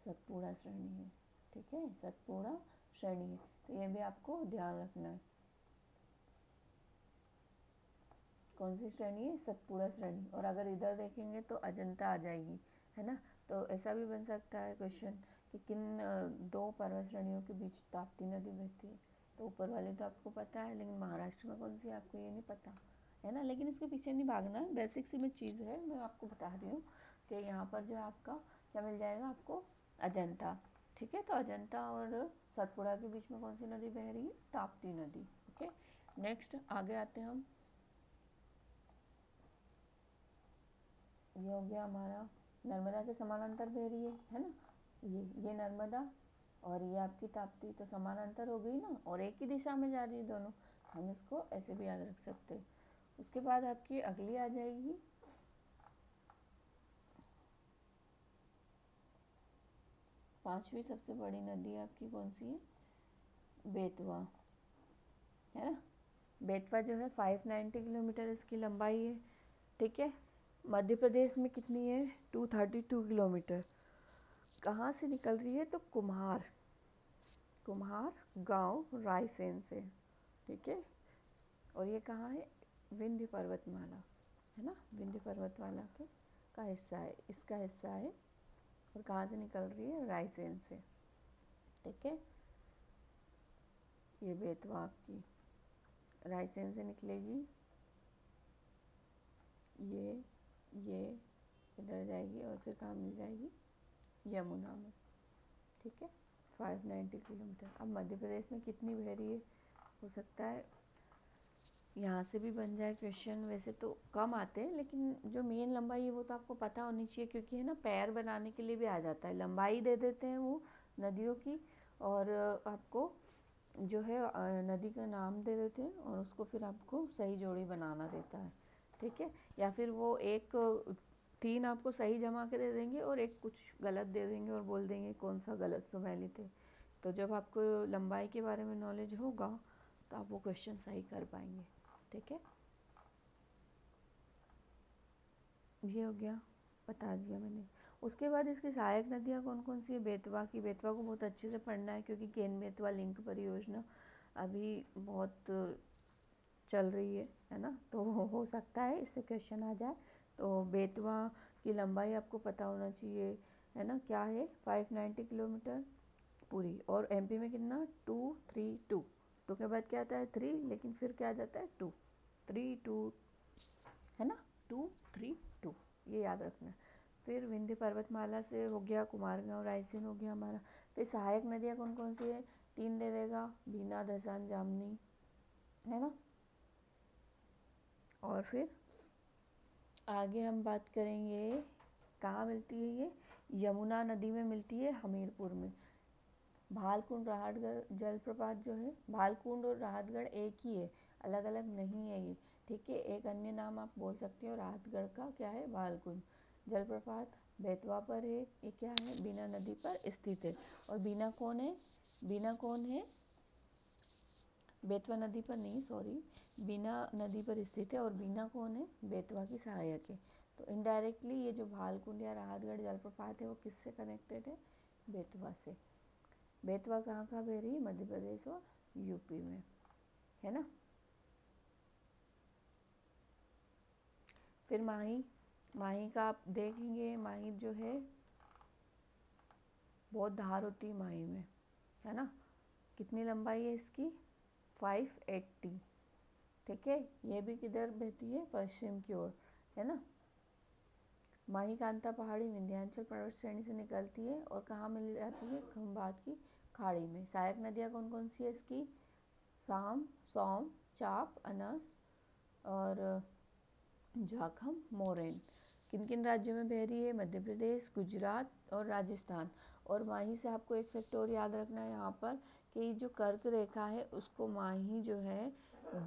सतपुड़ा श्रेणी है, ठीक है, सतपुड़ा श्रेणी है। तो ये भी आपको ध्यान रखना है, कौन सी श्रेणी है, सतपुड़ा श्रेणी। और अगर इधर देखेंगे तो अजंता आ जाएगी, है ना। तो ऐसा भी बन सकता है क्वेश्चन कि किन दो पर्वत श्रेणियों के बीच ताप्ती नदी बहती है। तो ऊपर वाले तो आपको पता है, लेकिन महाराष्ट्र में कौन सी आपको ये नहीं पता, है ना। लेकिन इसके पीछे नहीं भागना, बेसिक सी में चीज़ है, मैं आपको बता रही हूँ कि यहाँ पर जो आपका क्या मिल जाएगा आपको, अजंता, ठीक है। तो अजंता और सतपुड़ा के बीच में कौन सी नदी बह रही है, ताप्ती नदी, ओके। नेक्स्ट आगे आते हैं हम, ये हो गया हमारा नर्मदा के समानांतर बह रही है ना। ये नर्मदा और ये आपकी ताप्ती, तो समानांतर हो गई ना, और एक ही दिशा में जा रही है दोनों, हम इसको ऐसे भी याद रख सकते हैं। उसके बाद आपकी अगली आ जाएगी, पांचवी सबसे बड़ी नदी आपकी कौन सी है, बेतवा, है ना। बेतवा जो है 590 किलोमीटर इसकी लंबाई है, ठीक है। मध्य प्रदेश में कितनी है, 232 किलोमीटर। कहाँ से निकल रही है, तो कुम्हार गांव रायसेन से, ठीक है। और ये कहाँ है, विंध्य पर्वतमाला, है ना, विंध्य पर्वतमाला का हिस्सा है, इसका हिस्सा है। और कहाँ से निकल रही है, रायसेन से, ठीक है। ये बेतवा आपकी रायसेन से निकलेगी, ये इधर जाएगी और फिर कहाँ मिल जाएगी, यमुना में, ठीक है। 590 किलोमीटर। अब मध्य प्रदेश में कितनी बह रही है, हो सकता है यहाँ से भी बन जाए क्वेश्चन। वैसे तो कम आते हैं, लेकिन जो मेन लंबाई है वो तो आपको पता होनी चाहिए, क्योंकि है ना, पैर बनाने के लिए भी आ जाता है। लंबाई दे देते हैं वो नदियों की, और आपको जो है नदी का नाम दे देते हैं, और उसको फिर आपको सही जोड़ी बनाना देता है, ठीक है। या फिर वो एक 3 आपको सही जमा के दे देंगे और एक कुछ गलत दे देंगे और बोल देंगे कौन सा गलत सम्मिलित है। तो जब आपको लंबाई के बारे में नॉलेज होगा तो आप वो क्वेश्चन सही कर पाएंगे, ठीक है, ये हो गया, बता दिया मैंने। उसके बाद इसकी सहायक नदियाँ कौन कौन सी है? बेतवा की, बेतवा को बहुत अच्छे से पढ़ना है क्योंकि केन बेतवा लिंक परियोजना अभी बहुत चल रही है ना, तो हो सकता है इससे क्वेश्चन आ जाए। तो बेतवा की लंबाई आपको पता होना चाहिए, है ना, क्या है 590 किलोमीटर पूरी, और एमपी में कितना 232, टू के बाद क्या आता है 3, लेकिन फिर क्या आ जाता है 2, 3 2, है ना, 2 3 2, ये याद रखना है। फिर विंध्य पर्वतमाला से हो गया कुमारगांव रायसेन हो गया हमारा। फिर सहायक नदियाँ कौन कौन सी है? 3 दे देगा, बीना धसान जामनी, है ना। और फिर आगे हम बात करेंगे कहाँ मिलती है ये? यमुना नदी में मिलती है, हमीरपुर में। भालकुंड राहतगढ़ जलप्रपात जो है, भालकुंड और राहतगढ़ एक ही है, अलग अलग नहीं है ये, ठीक है। एक अन्य नाम आप बोल सकते हो राहतगढ़ का, क्या है? भालकुंड जलप्रपात बेतवा पर है, ये क्या है? बीना नदी पर स्थित है। और बीना कौन है? बीना कौन है? बेतवा नदी पर नहीं, सॉरी, बीना नदी पर स्थित है। और बीना कौन है? बेतवा की सहायक है। तो इनडायरेक्टली ये जो भालकुंड या राहतगढ़ जलप्रपात है वो किससे कनेक्टेड है? बेतवा से। बेतवा कहाँ कहाँ बह रही है? मध्य प्रदेश और यूपी में, है ना। फिर माही, माही का आप देखेंगे, माही जो है बहुत धार होती है माही में, है ना। कितनी लंबाई है इसकी? 580, ठीक है। ये भी किधर बहती है? पश्चिम की ओर, है ना। माही कांता पहाड़ी विंध्याचल पर्वत श्रेणी से निकलती है और कहाँ मिल जाती है? खंभात की खाड़ी में। सहायक नदियाँ कौन कौन सी है इसकी? साम, सोम, चाप, अनस और झाखम, मोरेन। किन किन राज्यों में बह रही है? मध्य प्रदेश, गुजरात और राजस्थान। और माही से आपको एक फैक्ट और याद रखना है यहाँ पर कि जो कर्क रेखा है उसको माही जो है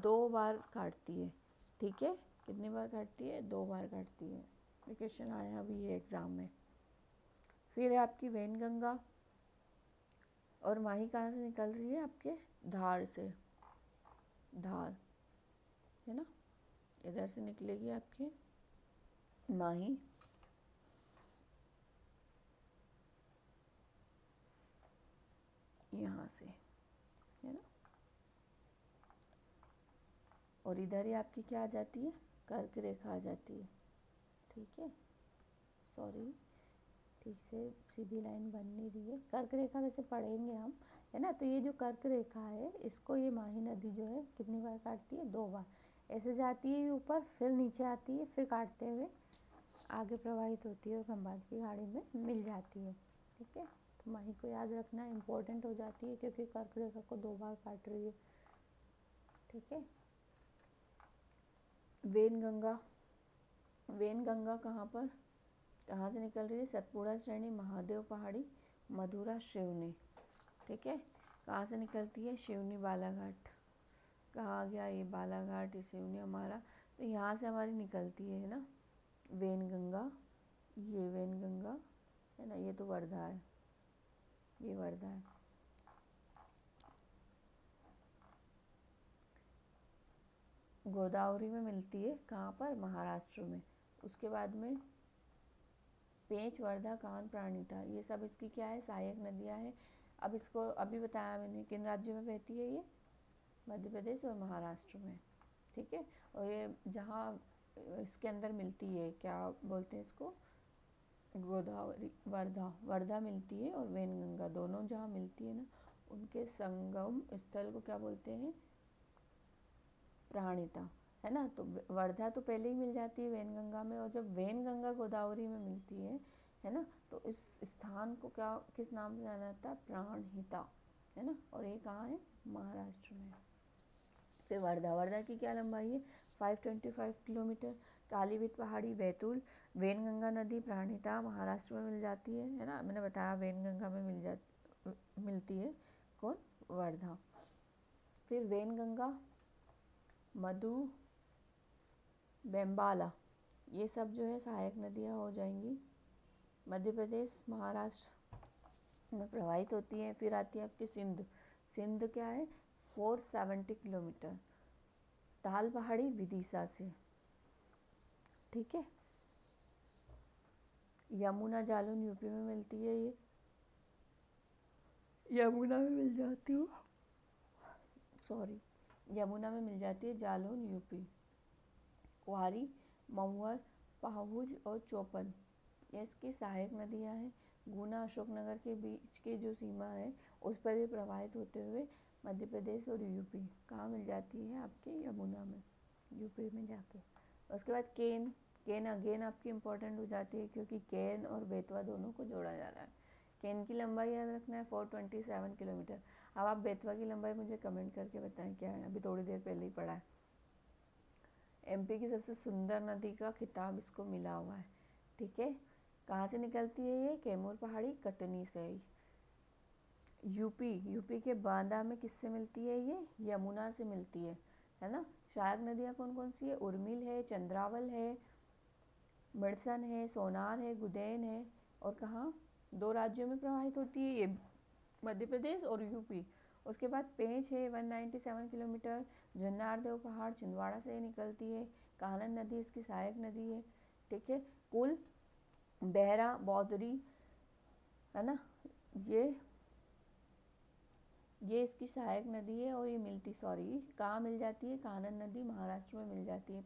2 बार काटती है, ठीक है। कितनी बार काटती है? 2 बार काटती है। ये क्वेश्चन आया अभी ये एग्जाम में। फिर है आपकी वैनगंगा, और माही कहाँ से निकल रही है? आपके धार से, धार, है ना, इधर से निकलेगी आपकी माही। यहाँ से, है ना, और इधर ही आपकी क्या आ जाती है? कर्क रेखा आ जाती है, ठीक है। सॉरी, ठीक से सीधी लाइन बन नहीं रही है। कर्क रेखा वैसे पढ़ेंगे हम, है ना। तो ये जो कर्क रेखा है इसको ये माही नदी जो है कितनी बार काटती है? 2 बार। ऐसे जाती है ऊपर, फिर नीचे आती है, फिर काटते हुए आगे प्रवाहित होती है और खंभात की खाड़ी में मिल जाती है, ठीक है। तो माही को याद रखना इम्पोर्टेंट हो जाती है क्योंकि कर्क रेखा को 2 बार काट रही है, ठीक है। वेनगंगा, वेनगंगा कहाँ पर, कहाँ से निकल रही है? सतपुड़ा श्रेणी, महादेव पहाड़ी, मधुरा, शिवनी, ठीक है। कहाँ से निकलती है? शिवनी बालाघाट। कहाँ आ गया ये बालाघाट? ये शिवनी हमारा, तो यहाँ से हमारी निकलती है ना वेनगंगा। ये वेनगंगा है ना, ये तो वर्धा है, ये वर्धा है। गोदावरी में मिलती है कहाँ पर? महाराष्ट्र में। उसके बाद में पेंच, वर्धा, कान, प्राणिता, ये सब इसकी क्या है? सहायक नदियाँ हैं। अब इसको अभी बताया मैंने किन राज्यों में बहती है ये? मध्य प्रदेश और महाराष्ट्र में, ठीक है। और ये जहाँ इसके अंदर मिलती है, क्या बोलते हैं इसको? गोदावरी, वर्धा, वर्धा मिलती है और वेनगंगा, दोनों जहाँ मिलती है ना उनके संगम स्थल को क्या बोलते हैं? प्राणिता, है ना। तो वर्धा तो पहले ही मिल जाती है वेनगंगा में, और जब वेनगंगा गोदावरी में मिलती है ना, तो इस स्थान को क्या, किस नाम से जाना जाता है? प्राणहिता, है ना। और ये कहाँ है? महाराष्ट्र में। फिर वर्धा, वर्धा की क्या लंबाई है? 525 किलोमीटर। कालीवीत पहाड़ी, बैतूल, वेनगंगा नदी, प्राणहिता महाराष्ट्र में मिल जाती है ना। मैंने बताया वेनगंगा में मिलती है कौन? वर्धा। फिर वेनगंगा, मधु, बेम्बाला, ये सब जो है सहायक नदियाँ हो जाएंगी, मध्य प्रदेश महाराष्ट्र में प्रवाहित होती हैं। फिर आती है आपकी सिंध, सिंध क्या है? 470 किलोमीटर, ताल पहाड़ी विदिशा से, ठीक है। यमुना जालौन यूपी में मिलती है, ये यमुना में मिल जाती हूँ, सॉरी, यमुना में मिल जाती है, जालौन यूपी। कुआरी, महुअर, पाहुज और चौपन ये इसकी सहायक नदियाँ हैं। गुना अशोकनगर के बीच की जो सीमा है उस पर ये प्रवाहित होते हुए मध्य प्रदेश और यूपी कहाँ मिल जाती है, आपके यमुना में, यूपी में जाके। उसके बाद केन, केन अगेन आपकी इम्पोर्टेंट हो जाती है क्योंकि केन और बेतवा दोनों को जोड़ा जा रहा है। केन की लंबाई याद रखना है 427 किलोमीटर। अब आप बेतवा की लंबाई मुझे कमेंट करके बताएं क्या है, अभी थोड़ी देर पहले ही पढ़ा है। एमपी की सबसे सुंदर नदी का खिताब इसको मिला हुआ है, ठीक है। कहाँ से निकलती है ये, कैमूर पहाड़ी कटनी से। यूपी के बांदा में किससे मिलती है ये, यमुना से मिलती है ना। सहायक नदियाँ कौन कौन सी है, उर्मिल है, चंद्रावल है, मिर्सन है, सोनार है, गुदैन है। और कहाँ, 2 राज्यों में प्रवाहित होती है ये, मध्य प्रदेश और यूपी। उसके बाद पेंच है 197 किलोमीटर, जन्नारदेव पहाड़ छिंदवाड़ा से निकलती है। कानन नदी इसकी सहायक नदी है, ठीक है। कुल बहरा बौदरी है ना, ये इसकी सहायक नदी है और ये मिलती, कहाँ मिल जाती है, कानन नदी महाराष्ट्र में मिल जाती है।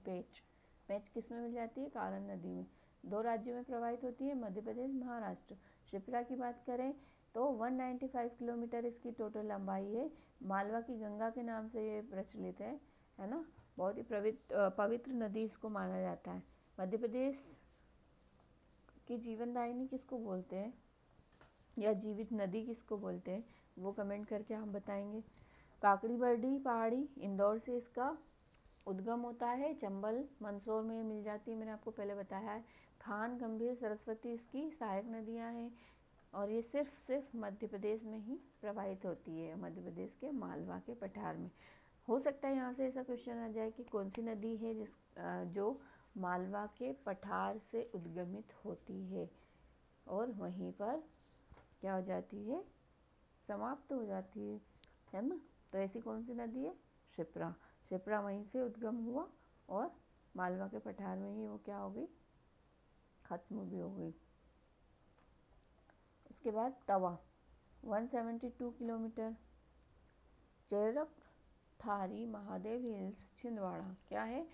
पेंच किस में मिल जाती है, कानन नदी में। 2 राज्यों में प्रवाहित होती है, मध्य प्रदेश महाराष्ट्र। क्षिप्रा की बात करें तो 195 किलोमीटर इसकी टोटल लंबाई है। मालवा की गंगा के नाम से ये प्रचलित है ना। बहुत ही पवित्र नदी इसको माना जाता है। मध्य प्रदेश की जीवनदायिनी किसको बोलते हैं, या जीवित नदी किसको बोलते हैं, वो कमेंट करके हम बताएंगे। काकड़ी बर्डी पहाड़ी इंदौर से इसका उद्गम होता है। चंबल मंदसौर में मिल जाती है, मैंने आपको पहले बताया है। खान, गंभीर, सरस्वती इसकी सहायक नदियाँ हैं और ये सिर्फ मध्य प्रदेश में ही प्रवाहित होती है, मध्य प्रदेश के मालवा के पठार में। हो सकता है यहाँ से ऐसा क्वेश्चन आ जाए कि कौन सी नदी है जो मालवा के पठार से उद्गमित होती है और वहीं पर क्या हो जाती है, समाप्त हो जाती है ना। तो ऐसी कौन सी नदी है, क्षिप्रा वहीं से उद्गम हुआ और मालवा के पठार में ही वो क्या हो गई, खत्म भी हो गई। उसके बाद तवा 172 किलोमीटर, चेरकथारी महादेव हिल्स छिंदवाड़ा, क्या है,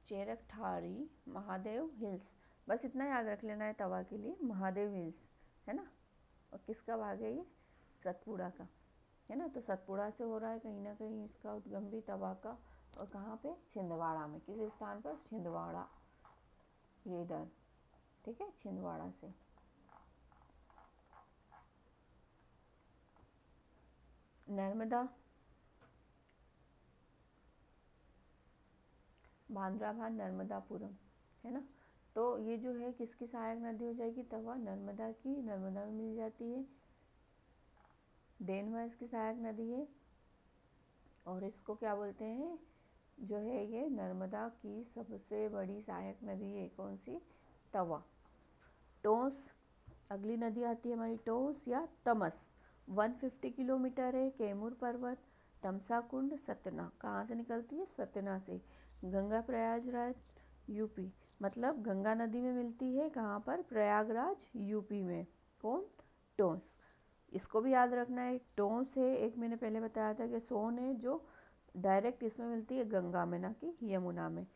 चेरकथारी महादेव हिल्स, बस इतना याद रख लेना है तवा के लिए, महादेव हिल्स है ना। और किसका भाग है ये, सतपुड़ा का है ना। तो सतपुड़ा से हो रहा है कहीं ना कहीं इसका उद्गम भी तवा का, और कहाँ पे, छिंदवाड़ा में। किस स्थान पर, छिंदवाड़ा, ये इधर, ठीक है, छिंदवाड़ा से। नर्मदा, बांद्राभान नर्मदापुरम है ना। तो ये जो है किसकी सहायक नदी हो जाएगी, तवा, नर्मदा की, नर्मदा में मिल जाती है। देनवा इसकी सहायक नदी है और इसको क्या बोलते हैं, जो है ये नर्मदा की सबसे बड़ी सहायक नदी है, कौन सी, तवा। टोंस, अगली नदी आती है हमारी टोंस या तमस, 150 किलोमीटर है, कैमूर पर्वत, तमसा कुंड, सतना, कहाँ से निकलती है, सतना से। गंगा प्रयागराज यूपी, मतलब गंगा नदी में मिलती है, कहाँ पर, प्रयागराज यूपी में। कौन, टोंस, इसको भी याद रखना है। टोंस है, एक मैंने पहले बताया था कि सोन है जो डायरेक्ट इसमें मिलती है गंगा में, ना कि यमुना में।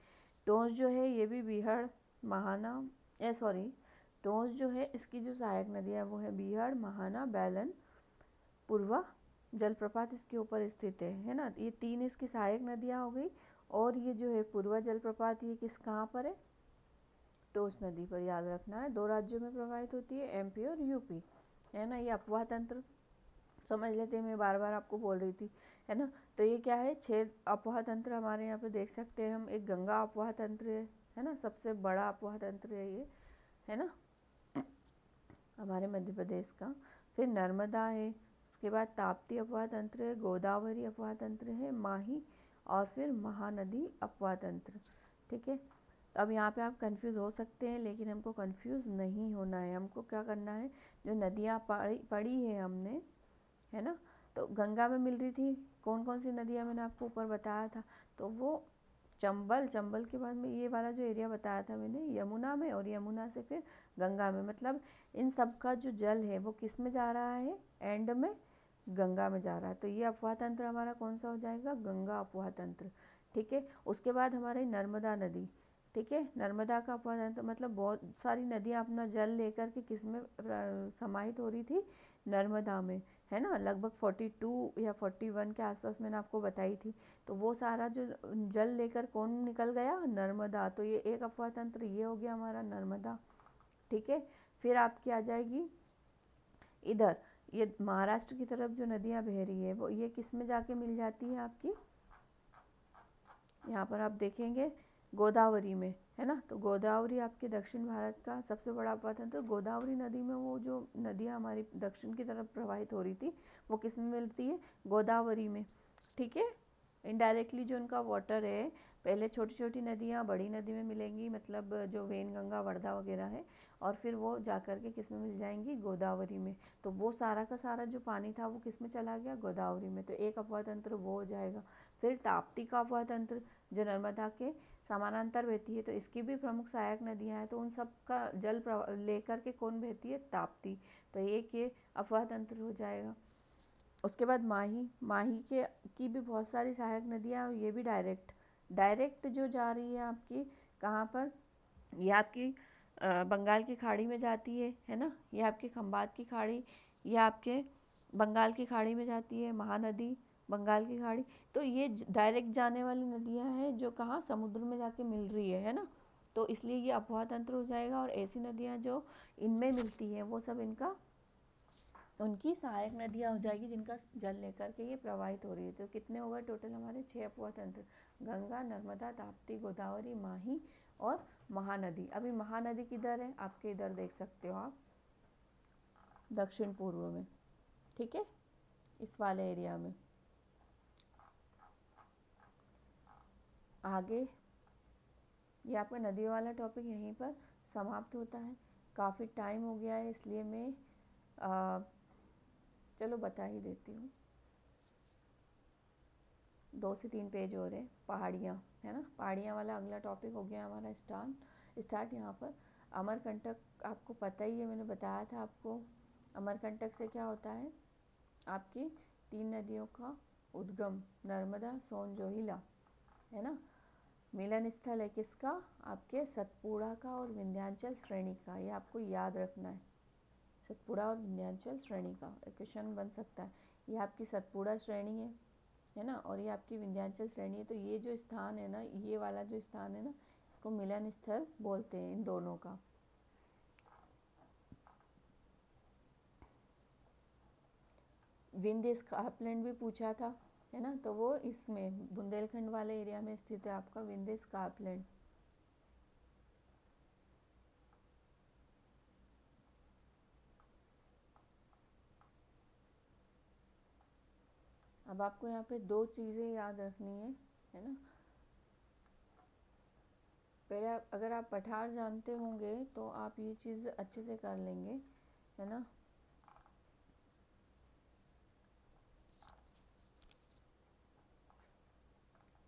टोंस जो है ये भी बीहड़ महाना टोंस जो है इसकी जो सहायक नदी है वो है बीहड़, महाना, बैलन, पूर्वा जलप्रपात इसके ऊपर स्थित है ना। ये 3 इसकी सहायक नदियाँ हो गई। और ये जो है पूर्वा जलप्रपात ये कहाँ पर है, टोंस नदी पर, याद रखना है। 2 राज्यों में प्रवाहित होती है, एमपी और यूपी है ना। ये अपवाह तंत्र समझ लेते हैं, मैं बार बार आपको बोल रही थी है ना। तो ये क्या है, 6 अपवाह तंत्र हमारे यहाँ पे देख सकते हैं हम। एक गंगा अपवाह तंत्र है ना, सबसे बड़ा अपवाह तंत्र है ये, है ना, हमारे मध्य प्रदेश का। फिर नर्मदा है, उसके बाद ताप्ती अपवाह तंत्र है, गोदावरी अपवाह तंत्र है, माही, और फिर महानदी अपवाह तंत्र, ठीक है। तो अब यहाँ पे आप कंफ्यूज हो सकते हैं, लेकिन हमको कंफ्यूज नहीं होना है। हमको क्या करना है, जो नदियाँ पढ़ी है हमने, है ना, तो गंगा में मिल रही थी, कौन कौन सी नदियाँ मैंने आपको ऊपर बताया था, तो वो चंबल, चंबल के बाद में ये वाला जो एरिया बताया था मैंने यमुना में, और यमुना से फिर गंगा में। मतलब इन सब का जो जल है वो किस में जा रहा है, एंड में गंगा में जा रहा है। तो ये अपवाह तंत्र हमारा कौन सा हो जाएगा, गंगा अपवाह तंत्र। ठीक है, उसके बाद हमारी नर्मदा नदी। ठीक है, नर्मदा का अपवाह तंत्र मतलब बहुत सारी नदियाँ अपना जल लेकर के किस में समाहित हो रही थी, नर्मदा में, है ना। लगभग 42 या 41 के आसपास मैंने आपको बताई थी। तो वो सारा जो जल लेकर कौन निकल गया, नर्मदा। तो ये एक अपवाह तंत्र ये हो गया हमारा नर्मदा। ठीक है, फिर आपकी आ जाएगी इधर, ये महाराष्ट्र की तरफ जो नदियाँ बह रही है वो ये किस में जाके मिल जाती है आपकी, यहाँ पर आप देखेंगे गोदावरी में, है ना। तो गोदावरी आपके दक्षिण भारत का सबसे बड़ा अपवाह तंत्र। गोदावरी नदी में वो जो नदियाँ हमारी दक्षिण की तरफ प्रवाहित हो रही थी वो किस में मिलती है, गोदावरी में। ठीक है, इनडायरेक्टली जो उनका वाटर है, पहले छोटी छोटी नदियाँ बड़ी नदी में मिलेंगी, मतलब जो वेनगंगा वर्धा वगैरह है, और फिर वो जाकर के किस में मिल जाएंगी, गोदावरी में। तो वो सारा का सारा जो पानी था वो किस में चला गया, गोदावरी में। तो एक अपवाह तंत्र वो हो जाएगा। फिर ताप्ती का अपवाह तंत्र जो नर्मदा के समानांतर बहती है, तो इसकी भी प्रमुख सहायक नदियाँ हैं, तो उन सब का जल लेकर के कौन बहती है, ताप्ती। तो एक ये अपवाह तंत्र हो जाएगा। उसके बाद माही, माही के की भी बहुत सारी सहायक नदियाँ, और ये भी डायरेक्ट जो जा रही है आपकी कहाँ पर, ये आपकी बंगाल की खाड़ी में जाती है ना। ये आपकी खंबात की खाड़ी, ये आपके बंगाल की खाड़ी में जाती है, महानदी बंगाल की खाड़ी। तो ये डायरेक्ट जाने वाली नदियाँ हैं जो कहाँ, समुद्र में जाके मिल रही है ना। तो इसलिए ये अपवाह तंत्र हो जाएगा। और ऐसी नदियाँ जो इनमें मिलती हैं वो सब इनका, उनकी सहायक नदियाँ हो जाएगी जिनका जल लेकर के ये प्रवाहित हो रही है। तो कितने हो गए टोटल हमारे, 6 अपवाह तंत्र, गंगा, नर्मदा, ताप्ती, गोदावरी, माही और महानदी। अभी महानदी किधर है, आपके इधर देख सकते हो आप, दक्षिण पूर्व में। ठीक है, इस वाले एरिया में। आगे ये आपका नदियों वाला टॉपिक यहीं पर समाप्त होता है। काफ़ी टाइम हो गया है, इसलिए मैं चलो बता ही देती हूँ। 2 से 3 पेज हो रहे, पहाड़ियाँ, है ना। पहाड़ियाँ वाला अगला टॉपिक हो गया हमारा स्टार्ट। यहाँ पर अमरकंटक आपको पता ही है, मैंने बताया था आपको। अमरकंटक से क्या होता है, आपकी 3 नदियों का उद्गम, नर्मदा, सोन, जोहिला, है ना। मिलन स्थल है किसका, आपके सतपुड़ा का और विंध्याचल श्रेणी का। ये आपको याद रखना है, सतपुड़ा और विंध्याचल श्रेणी का क्वेश्चन बन सकता है। ये आपकी सतपुड़ा श्रेणी है ना, और ये आपकी विंध्याचल श्रेणी है। तो ये जो स्थान है ना, ये वाला जो स्थान है ना, इसको मिलन स्थल बोलते हैं इन दोनों का। विंध्य स्कार्पलैंड भी पूछा था, है ना। तो वो इसमें बुंदेलखंड वाले एरिया में स्थित है आपका विंध्य स्कार्पलैंड। अब आपको यहाँ पे 2 चीज़ें याद रखनी है ना। पहले अगर आप पठार जानते होंगे तो आप ये चीज़ अच्छे से कर लेंगे, है ना।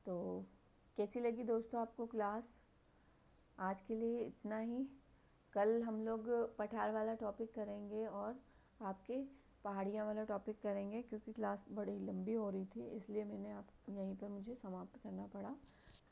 तो कैसी लगी दोस्तों आपको क्लास, आज के लिए इतना ही। कल हम लोग पठार वाला टॉपिक करेंगे और आपके पहाड़ियाँ वाला टॉपिक करेंगे, क्योंकि क्लास बड़ी लंबी हो रही थी, इसलिए मैंने आप यहीं पर मुझे समाप्त करना पड़ा।